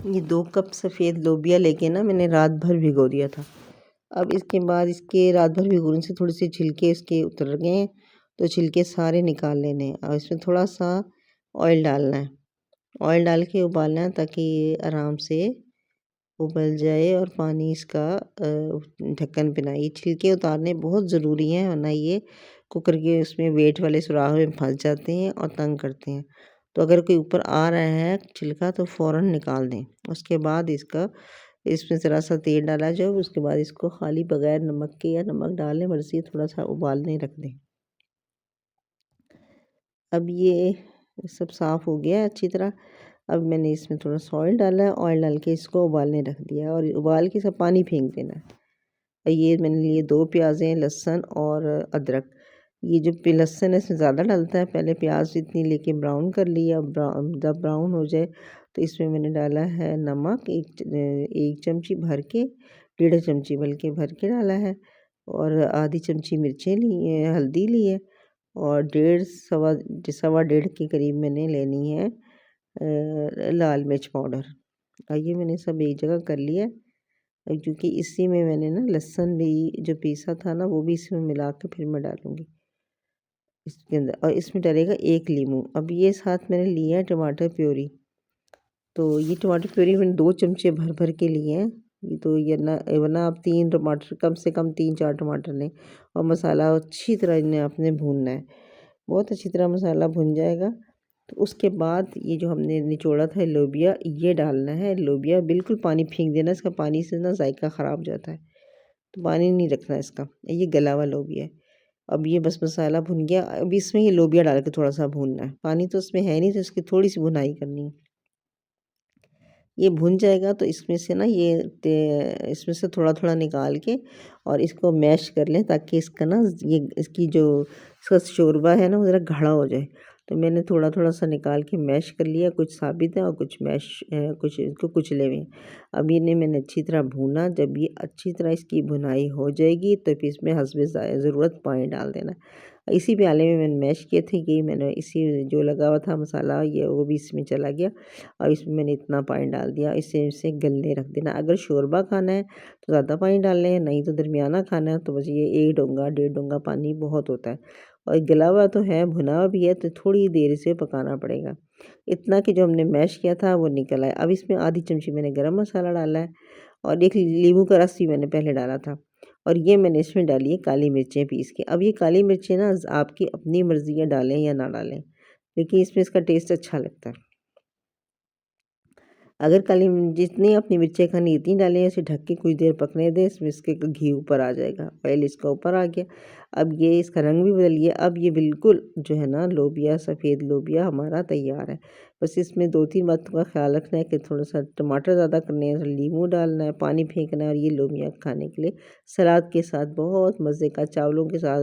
ये 2 कप सफ़ेद लोबिया लेके ना मैंने रात भर भिगो दिया था। अब इसके बाद इसके रात भर भिगोने से थोड़े से छिलके इसके उतर गए हैं, तो छिलके सारे निकाल लेने हैं और इसमें थोड़ा-सा ऑयल डालना है। ऑयल डाल के उबालना है ताकि ये आराम से उबल जाए और पानी इसका ढक्कन पे ना, ये छिलके उतारने बहुत ज़रूरी हैं, वरना ये कुकर के उसमें वेट वाले सुराख में फँस जाते हैं और तंग करते हैं। तो अगर कोई ऊपर आ रहा है छिलका तो फ़ौरन निकाल दें। उसके बाद इसमें ज़रा-सा तेल डाला जाए, उसके बाद इसको खाली बगैर नमक के या नमक डालें मर्ज़ी थोड़ा-सा उबालने रख दें। अब ये सब साफ़ हो गया है अच्छी तरह। अब मैंने इसमें थोड़ा-सा ऑयल डाला है, ऑयल डाल के इसको उबालने रख दिया और उबाल के सब पानी फेंक देना है। और ये मैंने लिए 2 प्याज़ें, लहसुन और अदरक। ये जो लहसुन है इसमें ज़्यादा डलता है, पहले प्याज इतनी लेके ब्राउन कर लिया, जब ब्राउन हो जाए तो इसमें मैंने डाला है नमक 1 चमची भर के, 1.5 चमची बल्कि भर के डाला है और आधी चमची मिर्चें ली हैं, हल्दी ली है और सवा डेढ़ के करीब मैंने लेनी है लाल मिर्च पाउडर। और ये मैंने सब एक जगह कर लिया क्योंकि इसी में मैंने ना लहसुन भी जो पीसा था ना वो भी इसमें मिला के फिर मैं डालूँगी इसके अंदर और इसमें डलेगा 1 नींबू। अब ये साथ मैंने लिया है टमाटर प्यूरी, तो ये टमाटर प्यूरी मैंने 2 चमचे भर के लिए हैं। ये तो ये ना वरना आप 3 टमाटर कम से कम 3-4 टमाटर लें और मसाला अच्छी तरह इन्हें आपने भूनना है। बहुत अच्छी तरह मसाला भुन जाएगा तो उसके बाद ये जो हमने निचोड़ा था लोबिया ये डालना है। लोबिया बिल्कुल पानी फेंक देना, इसका पानी से ना जायका ख़राब हो जाता है, तो पानी नहीं रखना इसका। ये गला हुआ लोबिया है। अब ये बस मसाला भुन गया, अब इसमें ये लोबिया डाल के थोड़ा-सा भूनना है। पानी तो इसमें है नहीं तो इसकी थोड़ी-सी भुनाई करनी है। ये भुन जाएगा तो इसमें से ना इसमें से थोड़ा-थोड़ा निकाल के और इसको मैश कर लें ताकि इसका ना ये इसकी जो इसका शोरबा है ना वो ज़रा गाढ़ा हो जाए। तो मैंने थोड़ा-थोड़ा सा निकाल के मैश कर लिया, कुछ साबित है और कुछ इसको कुचले हुए हैं। अब इन्हें मैंने अच्छी तरह भूना, जब ये अच्छी तरह इसकी भुनाई हो जाएगी तो फिर इसमें हस्बे ज़रूरत पानी डाल देना। इसी प्याले में मैंने मैश किए थे कि मैंने इसी जो लगा हुआ था मसाला ये वो भी इसमें चला गया और इसमें मैंने इतना पानी डाल दिया। इसे गलने रख देना। अगर शोरबा खाना है तो ज़्यादा पानी डाल लें, नहीं तो दरमियाना खाना है तो बस ये 1 डोंगा 1.5 डोंगा पानी बहुत होता है। और गला हुआ तो है, भुना हुआ भी है तो थोड़ी देर इसे पकाना पड़ेगा। इतना कि जो हमने मैश किया था वो निकल आए। अब इसमें आधी चमची मैंने गरम मसाला डाला है और 1 नींबू का रस भी मैंने पहले डाला था और ये मैंने इसमें डाली है काली मिर्चें पीस के। अब ये काली मिर्चें ना आपकी अपनी मर्ज़ी है डालें या ना डालें, लेकिन इसमें इसका टेस्ट अच्छा लगता है। अगर जितनी अपनी मिर्चें खानी इतनी डालें, इसे ढक के कुछ देर पकने दें, इसमें इसके घी ऊपर आ जाएगा, ऑयल इसका ऊपर आ गया। अब ये इसका रंग भी बदल गया। अब ये बिल्कुल जो है ना लोबिया, सफ़ेद लोबिया हमारा तैयार है। बस इसमें 2-3 बातों का ख्याल रखना है कि थोड़ा-सा टमाटर ज़्यादा करने हैं, नींबू डालना है, पानी फेंकना है और ये लोबिया खाने के लिए सलाद के साथ बहुत मज़े का चावलों के साथ